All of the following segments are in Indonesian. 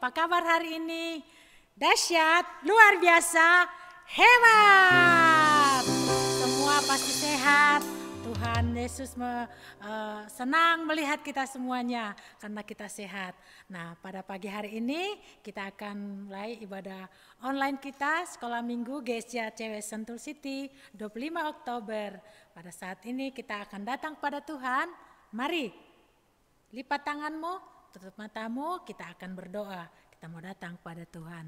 Apa kabar hari ini? Dahsyat, luar biasa, hebat. Semua pasti sehat. Tuhan Yesus senang melihat kita semuanya karena kita sehat. Nah, pada pagi hari ini kita akan mulai ibadah online kita Sekolah Minggu Gereja Cewek Sentul City 25 Oktober. Pada saat ini kita akan datang pada Tuhan. Mari, lipat tanganmu, tutup matamu, kita akan berdoa. Kita mau datang pada Tuhan.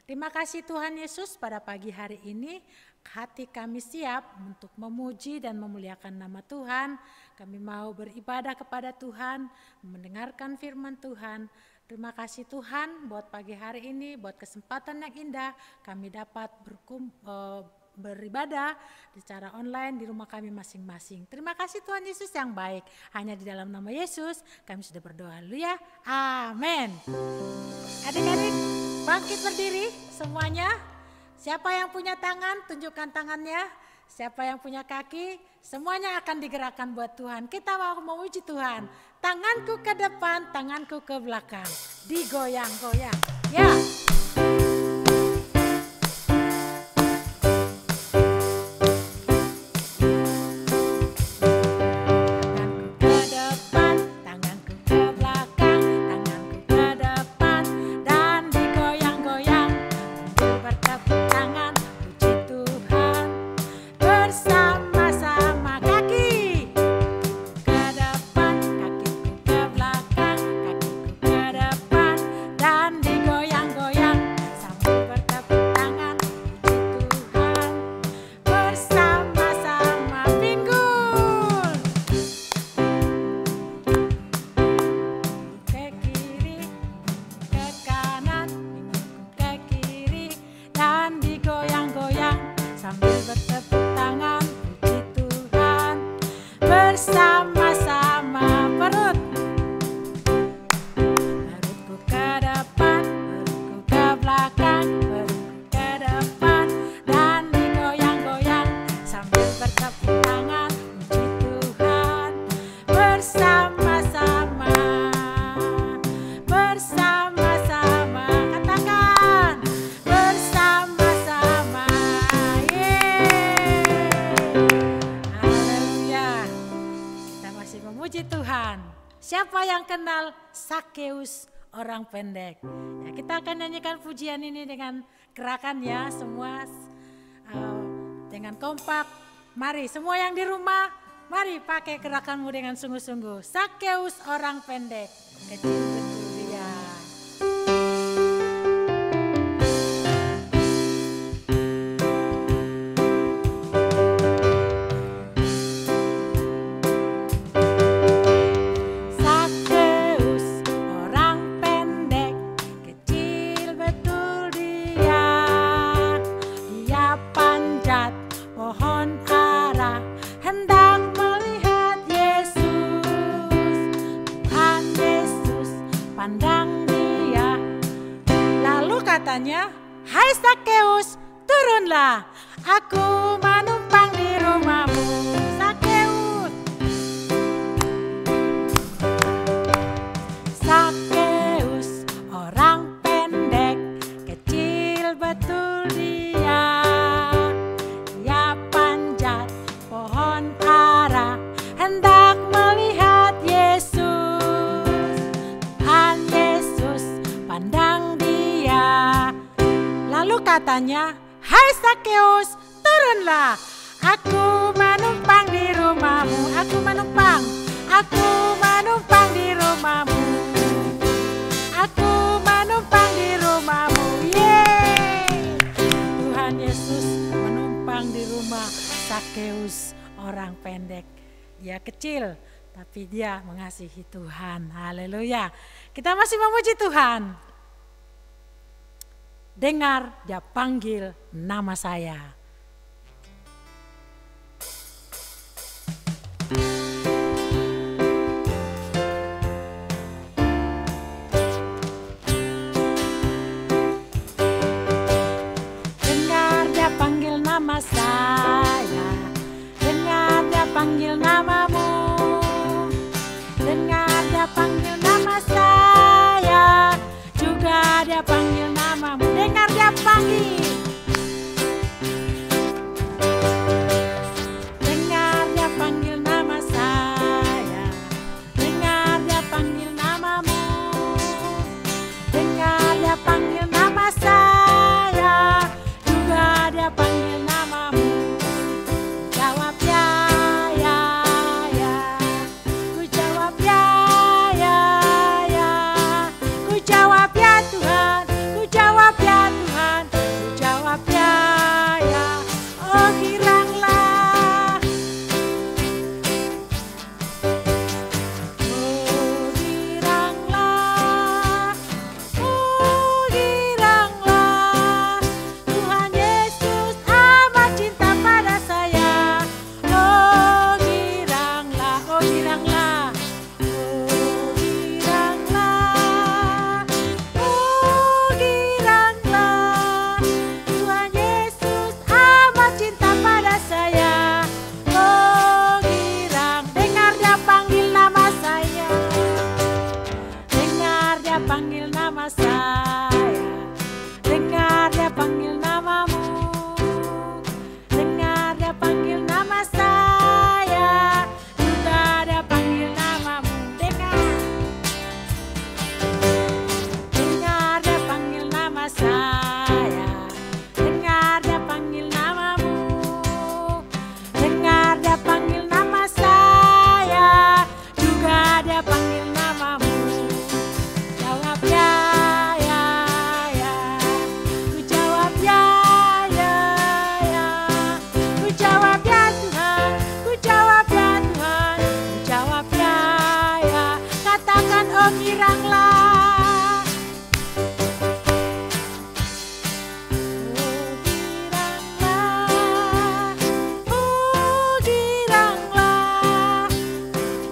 Terima kasih Tuhan Yesus, pada pagi hari ini hati kami siap untuk memuji dan memuliakan nama Tuhan. Kami mau beribadah kepada Tuhan, mendengarkan firman Tuhan. Terima kasih Tuhan buat pagi hari ini, buat kesempatan yang indah kami dapat beribadah secara online di rumah kami masing-masing. Terima kasih Tuhan Yesus yang baik. Hanya di dalam nama Yesus kami sudah berdoa. Haleluya. Amin. Adik-adik bangkit berdiri semuanya. Siapa yang punya tangan tunjukkan tangannya. Siapa yang punya kaki semuanya akan digerakkan buat Tuhan. Kita mau memuji Tuhan. Tanganku ke depan, tanganku ke belakang. Digoyang-goyang. Ya. Siapa yang kenal Sakeus orang pendek? Ya, kita akan nyanyikan pujian ini dengan gerakan ya, semua dengan kompak. Mari semua yang di rumah, mari pakai gerakanmu dengan sungguh-sungguh. Sakeus orang pendek, kecil betul dia. Hai Sakeus, turunlah, aku menumpang di rumahmu. Sakeus, Sakeus orang pendek, kecil betul dia. Dia panjat pohon ara, hendak melihat Yesus. Tuhan Yesus pandang dia. Lalu katanya, hai Sakeus, turunlah, aku menumpang di rumahmu. Aku menumpang di rumahmu. Aku menumpang di rumahmu. Yeay. Tuhan Yesus menumpang di rumah Sakeus orang pendek. Dia kecil, tapi dia mengasihi Tuhan. Haleluya. Kita masih memuji Tuhan. Dengar, dia panggil nama saya. Dengar, dia panggil nama saya. Dengar, dia panggil namamu. Dengar, dia panggil nama saya. Juga juga Dia panggil namamu. Dengar Dia panggil. Dengar Dia panggil nama saya. Dengar Dia panggil namamu. Dengar Dia panggil nama saya. Juga Dia panggil namamu. Jawab ya, ya, ya. Ku jawab ya, ya, ya. Ku jawab ya Tuhan. Ku jawab ya Tuhan. Ku jawab ya, ya. Oh giranglah. Oh giranglah. Oh giranglah. Tuhan Yesus amat cinta pada saya. Oh giranglah. Oh giranglah. Oh giranglah. Oh giranglah. Tuhan Yesus amat cinta pada saya. Oh girang. Dengar Dia panggil nama saya. Dengar Dia panggil nama saya. Dengar Dia panggil namamu. Dengar Dia panggil nama saya. Juga Dia panggil namamu. Dengar. Dengar Dia panggil nama saya. Dengar Dia panggil namamu. Dengar Dia panggil nama saya. Juga Dia panggil namamu. Jawab ya, ya, ya. Ku jawab ya, ya, ya. Ku jawab ya Tuhan. Ku jawab ya Tuhan. Ku jawab ya, ya. Katakan oh giranglah. Oh giranglah. Oh giranglah.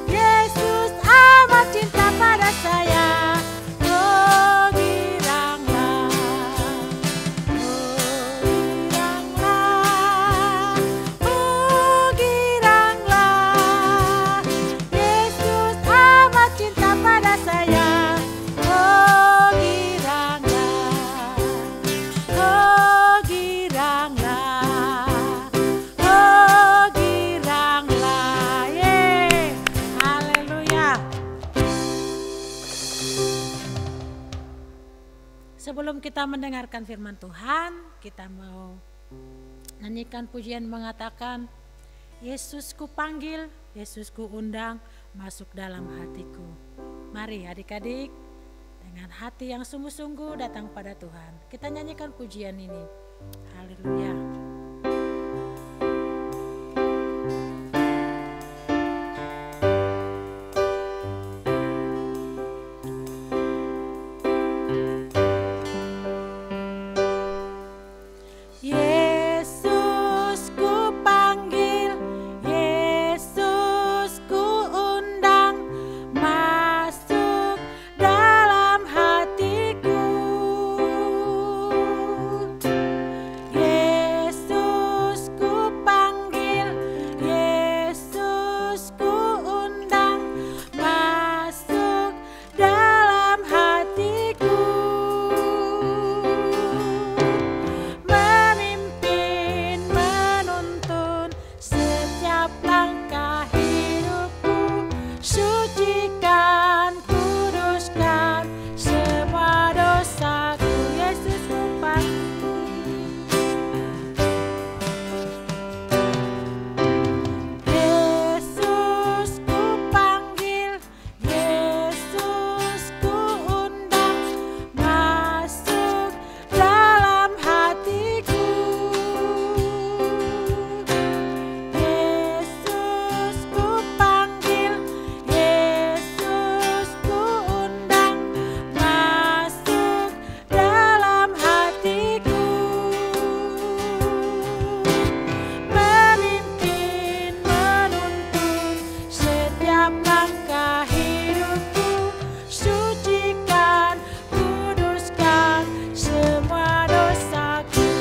Yesus amat cinta pada saya. Oh giranglah. Oh giranglah. Oh giranglah. Yesus amat cinta pada saya. Oh giranglah. Oh giranglah. Oh giranglah. Ye. Haleluya. Sebelum kita mendengarkan firman Tuhan, kita mau nyanyikan pujian mengatakan, Yesus ku panggil, Yesus ku undang, masuk dalam hatiku. Mari adik-adik, dengan hati yang sungguh-sungguh datang pada Tuhan. Kita nyanyikan pujian ini. Haleluya. Yesus ku panggil, Yesus ku undang, masuk dalam hatiku. Yesus ku panggil, Yesus ku undang, masuk dalam hatiku. Memimpin, menuntun setiap langkah hidupku, sucikan, kuduskan semua dosaku. Yesus ku panggil, Yesus ku panggil, Yesus ku undang, masuk dalam hatiku. Yesus ku panggil, Yesus ku undang, masuk dalam hatiku. Memimpin, menuntun setiap langkah hidupku, sucikan, kuduskan semua dosaku.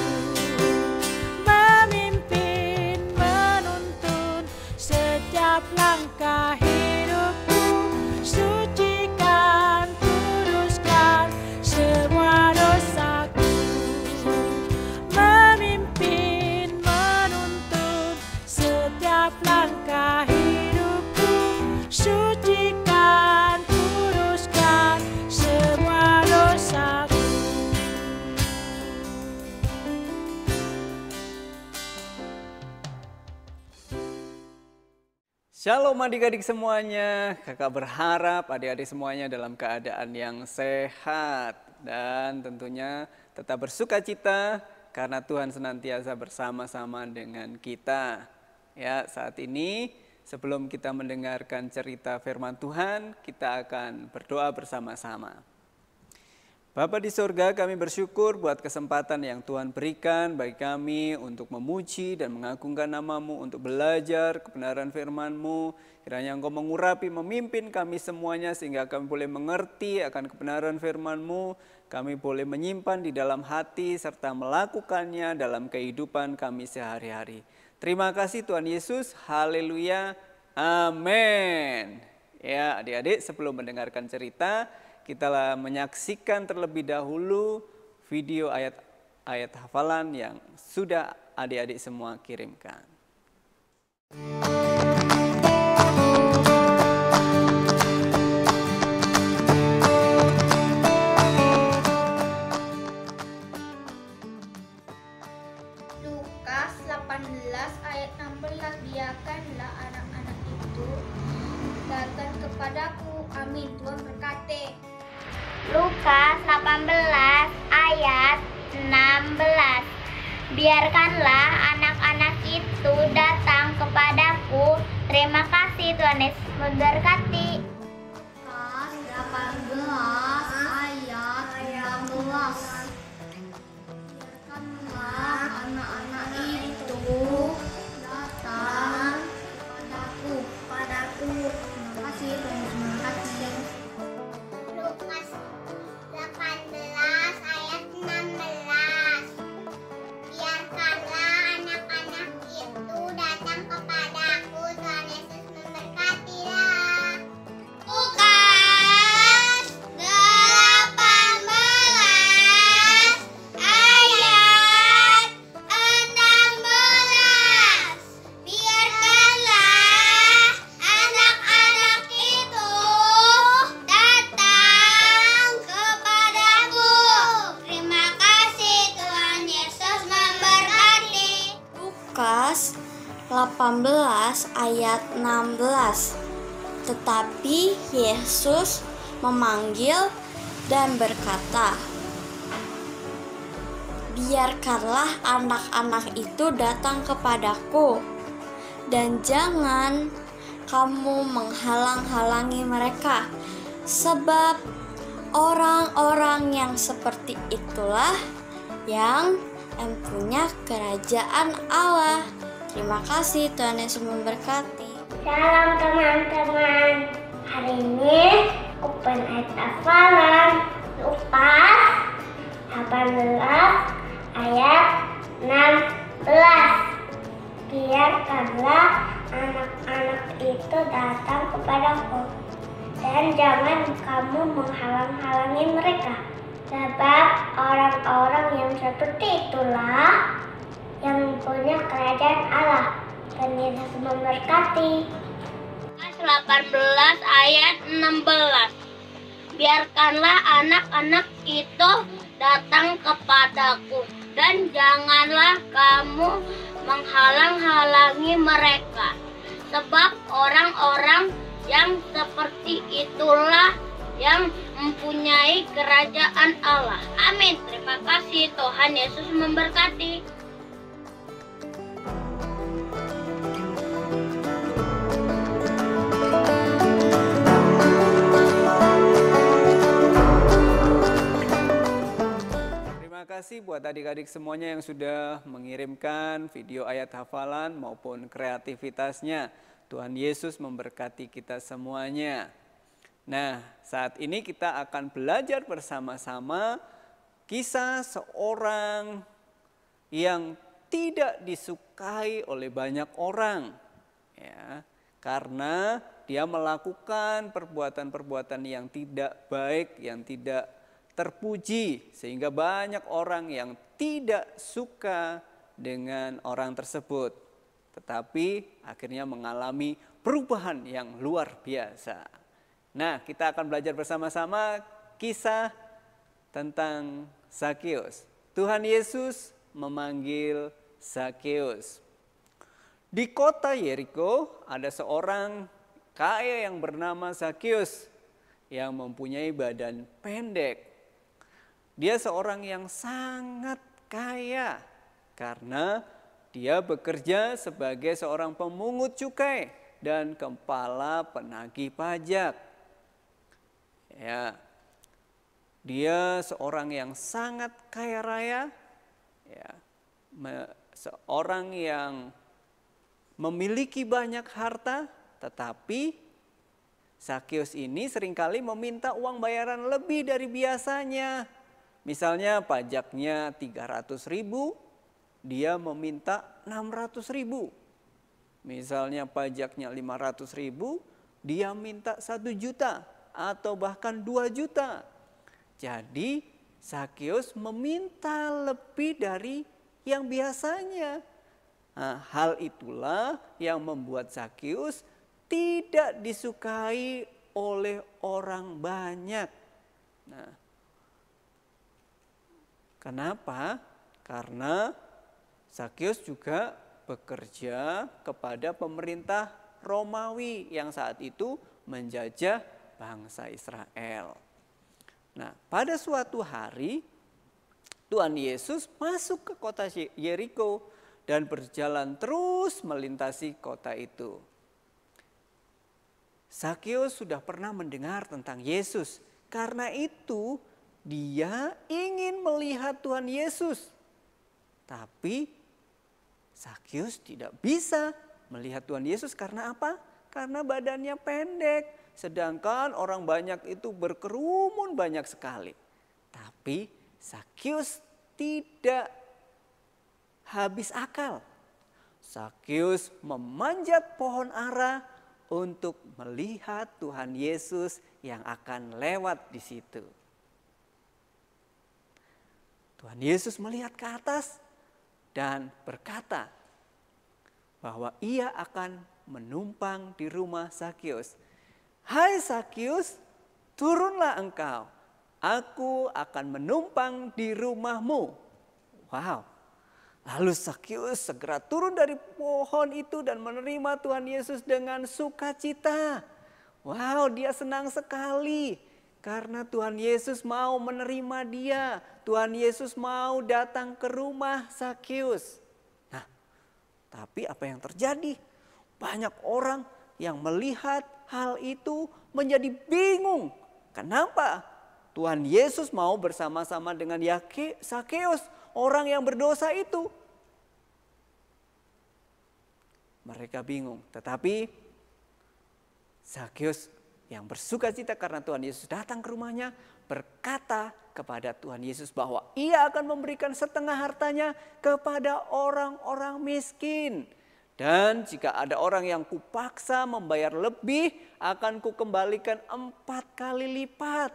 Memimpin, menuntun setiap langkah hidupku, sucikan, kuduskan semua Shalom adik-adik semuanya, kakak berharap adik-adik semuanya dalam keadaan yang sehat dan tentunya tetap bersuka cita karena Tuhan senantiasa bersama-sama dengan kita. Ya, saat ini sebelum kita mendengarkan cerita firman Tuhan, kita akan berdoa bersama-sama. Bapa di sorga, kami bersyukur buat kesempatan yang Tuhan berikan bagi kami untuk memuji dan mengagungkan nama-Mu, untuk belajar kebenaran firman-Mu. Kiranya Engkau mengurapi, memimpin kami semuanya sehingga kami boleh mengerti akan kebenaran firman-Mu. Kami boleh menyimpan di dalam hati serta melakukannya dalam kehidupan kami sehari-hari. Terima kasih Tuhan Yesus, haleluya, amin. Ya adik-adik, sebelum mendengarkan cerita, kita menyaksikan terlebih dahulu video ayat hafalan yang sudah adik-adik semua kirimkan. Lukas 18 ayat 16, biarkanlah anak-anak itu datang kepadaku. Amin. Tuhan berkati. Lukas 18 ayat 16. Biarkanlah anak-anak itu datang kepadaku. Terima kasih, Tuhan Yesus memberkati. Lukas 18 ayat 16. Biarkanlah anak-anak itu datang kepadaku. Terima kasih, Tuhan Yesus memberkati. Lukas 18 ayat 16. Biarkanlah anak-anak itu datang kepadaku. Tuhan Yesus memberkatilah. Lukas 18 ayat 16. Biarkanlah anak-anak itu datang kepadaku. Terima kasih, Tuhan Yesus memberkati. Lukas 18 ayat 16. Tetapi Yesus memanggil dan berkata, biarkanlah anak-anak itu datang kepadaku, dan jangan kamu menghalang-halangi mereka, sebab orang-orang yang seperti itulah yang mempunyai kerajaan Allah. Terima kasih, Tuhan Yesus memberkati. Shalom teman-teman. Hari ini open ayat hafalan Lukas 18 ayat 16. Biarkanlah anak-anak itu datang kepadaku, dan jangan kamu menghalang-halangi mereka, sebab orang-orang yang seperti itulah yang mempunyai kerajaan Allah. Dan Yesus memberkati. Lukas 18 ayat 16. Biarkanlah anak-anak itu datang kepadaku, dan janganlah kamu menghalang-halangi mereka, sebab orang-orang yang seperti itulah yang mempunyai kerajaan Allah. Amin. Terima kasih, Tuhan Yesus memberkati. Terima kasih buat adik-adik semuanya yang sudah mengirimkan video ayat hafalan maupun kreativitasnya. Tuhan Yesus memberkati kita semuanya. Nah, saat ini kita akan belajar bersama-sama kisah seorang yang tidak disukai oleh banyak orang, ya, karena dia melakukan perbuatan-perbuatan yang tidak baik, yang tidak terpuji, sehingga banyak orang yang tidak suka dengan orang tersebut, tetapi akhirnya mengalami perubahan yang luar biasa. Nah, kita akan belajar bersama-sama kisah tentang Zakeus. Tuhan Yesus memanggil Zakeus. Di kota Yeriko ada seorang kaya yang bernama Zakheus yang mempunyai badan pendek. Dia seorang yang sangat kaya karena dia bekerja sebagai seorang pemungut cukai dan kepala penagih pajak. Ya, dia seorang yang sangat kaya raya, ya, seorang yang memiliki banyak harta, tetapi Zakheus ini seringkali meminta uang bayaran lebih dari biasanya. Misalnya pajaknya 300.000, dia meminta 600.000. Misalnya pajaknya 500.000, dia minta 1 juta atau bahkan 2 juta. Jadi Zakheus meminta lebih dari yang biasanya. Nah, hal itulah yang membuat Zakheus tidak disukai oleh orang banyak. Nah, kenapa? Karena Zakheus juga bekerja kepada pemerintah Romawi yang saat itu menjajah bangsa Israel. Nah, pada suatu hari Tuhan Yesus masuk ke kota Yeriko dan berjalan terus melintasi kota itu. Zakheus sudah pernah mendengar tentang Yesus. Karena itu dia ingin melihat Tuhan Yesus. Tapi Zakheus tidak bisa melihat Tuhan Yesus karena apa? Karena badannya pendek. Sedangkan orang banyak itu berkerumun banyak sekali. Tapi Zakheus tidak habis akal. Zakheus memanjat pohon ara untuk melihat Tuhan Yesus yang akan lewat di situ. Tuhan Yesus melihat ke atas dan berkata bahwa ia akan menumpang di rumah Zakheus. Hai Zakheus, turunlah engkau. Aku akan menumpang di rumahmu. Wow. Lalu Zakheus segera turun dari pohon itu dan menerima Tuhan Yesus dengan sukacita. Wow, dia senang sekali karena Tuhan Yesus mau menerima dia. Tuhan Yesus mau datang ke rumah Zakheus. Nah, tapi apa yang terjadi? Banyak orang yang melihat hal itu menjadi bingung. Kenapa? Tuhan Yesus mau bersama-sama dengan Zakheus, orang yang berdosa itu. Mereka bingung, tetapi Zakheus yang bersuka cita karena Tuhan Yesus datang ke rumahnya berkata kepada Tuhan Yesus bahwa ia akan memberikan setengah hartanya kepada orang-orang miskin. Dan jika ada orang yang kupaksa membayar lebih, akan kukembalikan 4 kali lipat.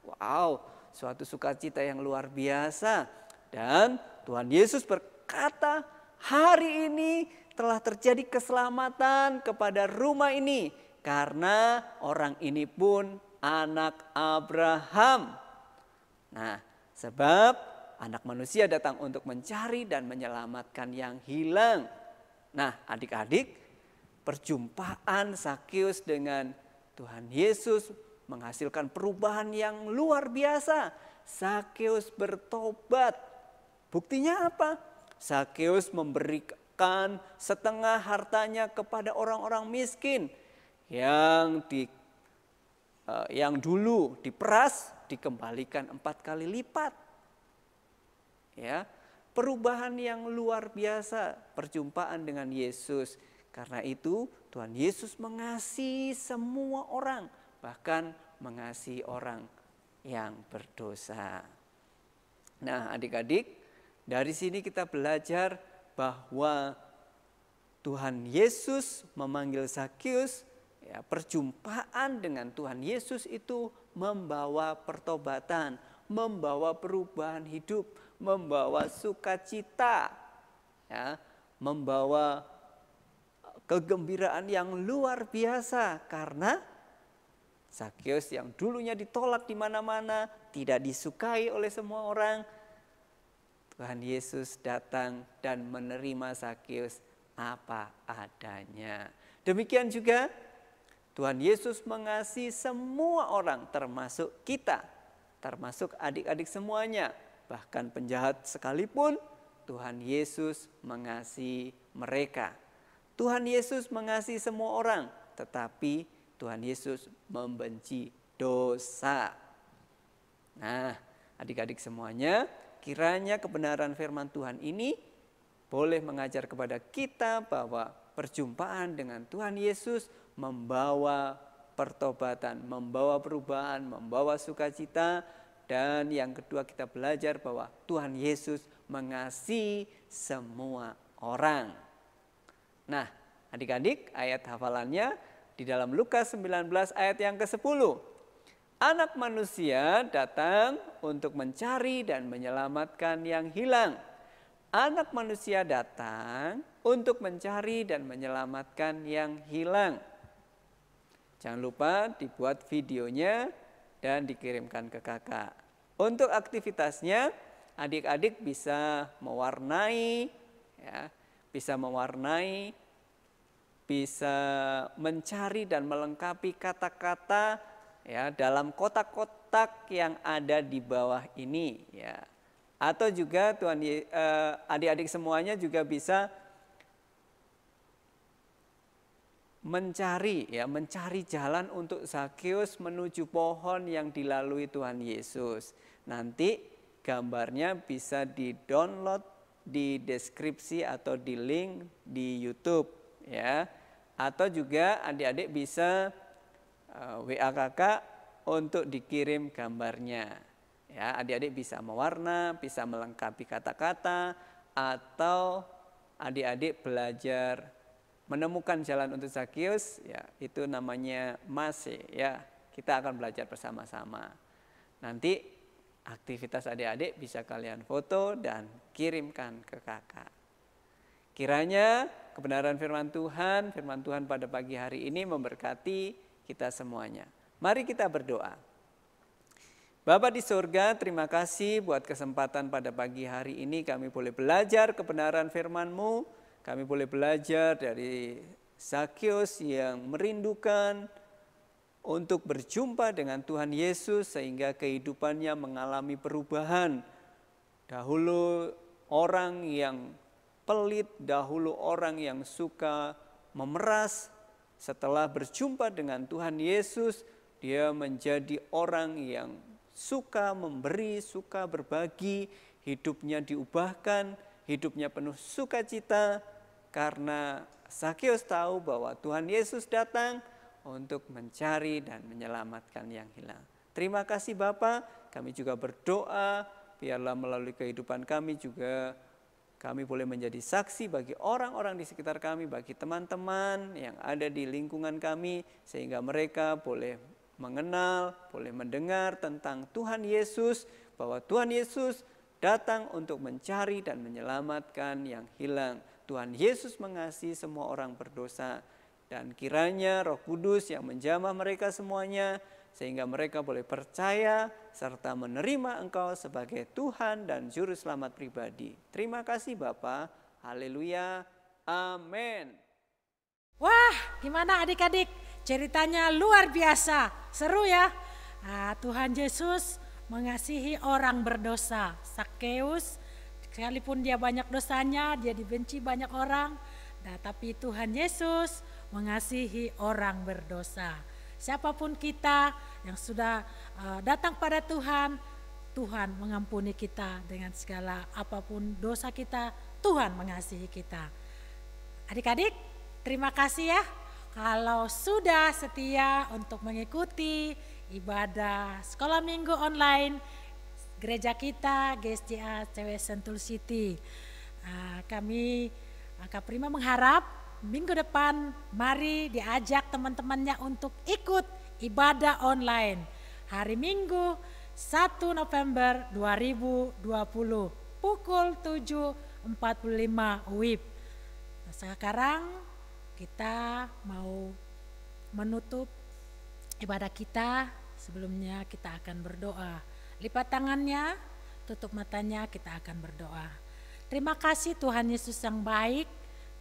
Wow, suatu sukacita yang luar biasa. Dan Tuhan Yesus berkata, hari ini telah terjadi keselamatan kepada rumah ini. Karena orang ini pun anak Abraham. Nah, sebab anak manusia datang untuk mencari dan menyelamatkan yang hilang. Nah, adik-adik, perjumpaan Zakheus dengan Tuhan Yesus menghasilkan perubahan yang luar biasa. Zakheus bertobat. Buktinya apa? Zakheus memberikan setengah hartanya kepada orang-orang miskin yang dulu diperas dikembalikan 4 kali lipat. Ya, perubahan yang luar biasa, perjumpaan dengan Yesus. Karena itu Tuhan Yesus mengasihi semua orang, bahkan mengasihi orang yang berdosa. Nah, adik-adik, dari sini kita belajar bahwa Tuhan Yesus memanggil Zakheus. Ya, perjumpaan dengan Tuhan Yesus itu membawa pertobatan, membawa perubahan hidup, membawa sukacita, ya, membawa kegembiraan yang luar biasa karena Zakheus yang dulunya ditolak di mana-mana, tidak disukai oleh semua orang, Tuhan Yesus datang dan menerima Zakheus apa adanya. Demikian juga Tuhan Yesus mengasihi semua orang, termasuk kita, termasuk adik-adik semuanya. Bahkan penjahat sekalipun Tuhan Yesus mengasihi mereka. Tuhan Yesus mengasihi semua orang, tetapi Tuhan Yesus membenci dosa. Nah, adik-adik semuanya, kiranya kebenaran firman Tuhan ini boleh mengajar kepada kita bahwa perjumpaan dengan Tuhan Yesus membawa pertobatan, membawa perubahan, membawa sukacita. Dan yang kedua, kita belajar bahwa Tuhan Yesus mengasihi semua orang. Nah, adik-adik, ayat hafalannya di dalam Lukas 19 ayat yang ke-10. Anak manusia datang untuk mencari dan menyelamatkan yang hilang. Anak manusia datang untuk mencari dan menyelamatkan yang hilang. Jangan lupa dibuat videonya dan dikirimkan ke kakak. Untuk aktivitasnya, adik-adik bisa mewarnai, ya, bisa mencari dan melengkapi kata-kata ya dalam kotak-kotak yang ada di bawah ini, ya. Atau juga adik-adik semuanya juga bisa mencari jalan untuk Zakheus menuju pohon yang dilalui Tuhan Yesus. Nanti gambarnya bisa di-download di deskripsi atau di link di YouTube, ya. Atau juga adik-adik bisa WA kakak untuk dikirim gambarnya. Ya, adik-adik bisa mewarna, bisa melengkapi kata-kata, atau adik-adik belajar menemukan jalan untuk Zakheus, ya, itu namanya Mase, ya. Kita akan belajar bersama-sama. Nanti aktivitas adik-adik bisa kalian foto dan kirimkan ke kakak. Kiranya kebenaran firman Tuhan pada pagi hari ini memberkati kita semuanya. Mari kita berdoa. Bapa di surga, terima kasih buat kesempatan pada pagi hari ini kami boleh belajar kebenaran firman-Mu. Kami boleh belajar dari Zakheus yang merindukan untuk berjumpa dengan Tuhan Yesus sehingga kehidupannya mengalami perubahan. Dahulu orang yang pelit, dahulu orang yang suka memeras, setelah berjumpa dengan Tuhan Yesus, dia menjadi orang yang suka memberi, suka berbagi, hidupnya diubahkan, hidupnya penuh sukacita, karena Zakheus tahu bahwa Tuhan Yesus datang untuk mencari dan menyelamatkan yang hilang. Terima kasih Bapa, kami juga berdoa, biarlah melalui kehidupan kami juga kami boleh menjadi saksi bagi orang-orang di sekitar kami, bagi teman-teman yang ada di lingkungan kami, sehingga mereka boleh mengenal, boleh mendengar tentang Tuhan Yesus, bahwa Tuhan Yesus datang untuk mencari dan menyelamatkan yang hilang. Tuhan Yesus mengasihi semua orang berdosa, dan kiranya Roh Kudus yang menjamah mereka semuanya, sehingga mereka boleh percaya serta menerima Engkau sebagai Tuhan dan Juru Selamat pribadi. Terima kasih Bapa. Haleluya. Amin. Wah, gimana adik-adik? Ceritanya luar biasa, seru ya. Tuhan Yesus mengasihi orang berdosa. Zakheus, sekalipun dia banyak dosanya, dia dibenci banyak orang, tapi Tuhan Yesus mengasihi orang berdosa. Siapapun kita yang sudah datang pada Tuhan, Tuhan mengampuni kita dengan segala apapun dosa kita, Tuhan mengasihi kita. Adik-adik, terima kasih ya kalau sudah setia untuk mengikuti ibadah sekolah minggu online gereja kita, GSJA CW Sentul City. Kami Kak Prima mengharap minggu depan mari diajak teman-temannya untuk ikut ibadah online. Hari Minggu 1 November 2020 pukul 7.45 WIB. Sekarang kita mau menutup ibadah kita. Sebelumnya kita akan berdoa. Lipat tangannya, tutup matanya, kita akan berdoa. Terima kasih Tuhan Yesus yang baik.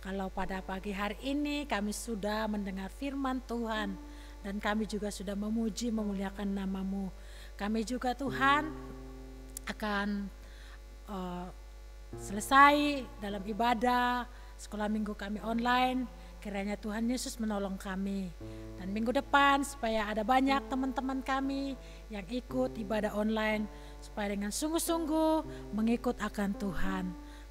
Kalau pada pagi hari ini kami sudah mendengar firman Tuhan dan kami juga sudah memuji memuliakan nama-Mu. Kami juga Tuhan akan selesai dalam ibadah sekolah minggu kami online. Kiranya Tuhan Yesus menolong kami. Dan minggu depan supaya ada banyak teman-teman kami yang ikut ibadah online supaya dengan sungguh-sungguh mengikut akan Tuhan.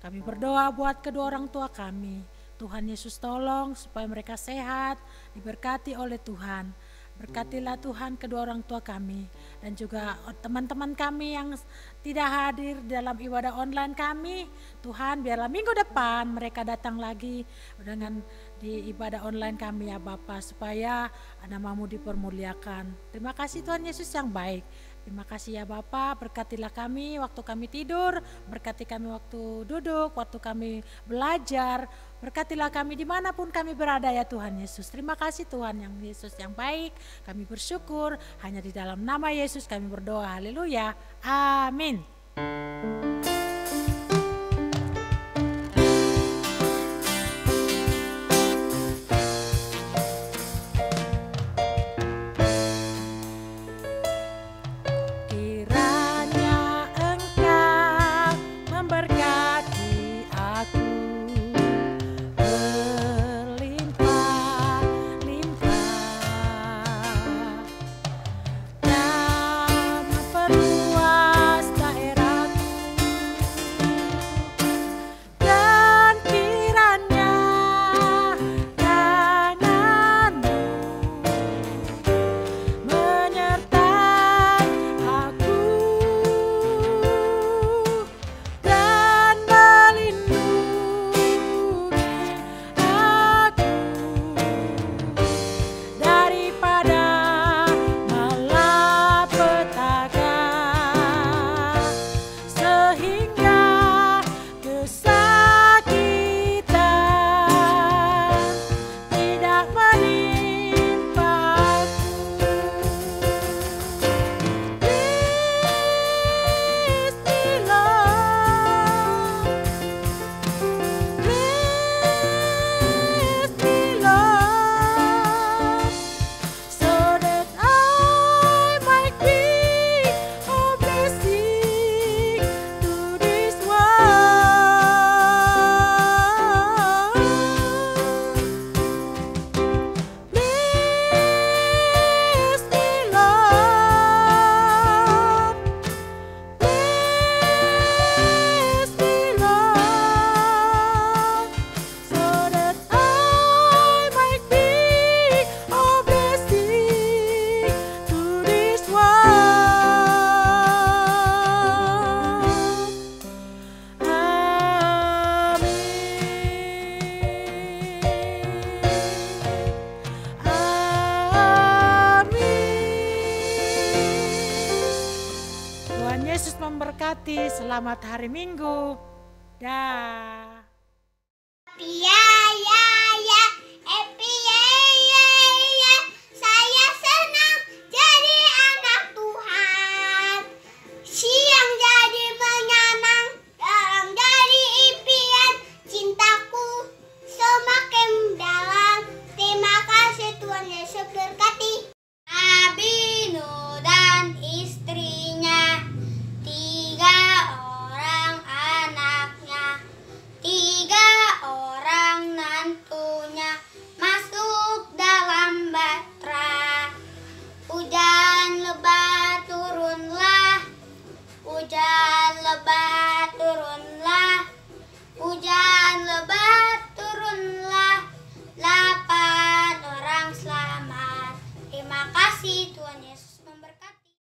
Kami berdoa buat kedua orang tua kami. Tuhan Yesus tolong supaya mereka sehat, diberkati oleh Tuhan. Berkatilah Tuhan kedua orang tua kami dan juga teman-teman kami yang tidak hadir dalam ibadah online kami. Tuhan biarlah minggu depan mereka datang lagi dengan di ibadah online kami ya Bapa, supaya nama-Mu dipermuliakan. Terima kasih Tuhan Yesus yang baik. Terima kasih ya Bapa, berkatilah kami waktu kami tidur, berkati kami waktu duduk, waktu kami belajar, berkatilah kami dimanapun kami berada ya Tuhan Yesus. Terima kasih Tuhan yang Yesus yang baik, kami bersyukur, hanya di dalam nama Yesus kami berdoa, haleluya, amin. Selamat hari Minggu. Dah. Tia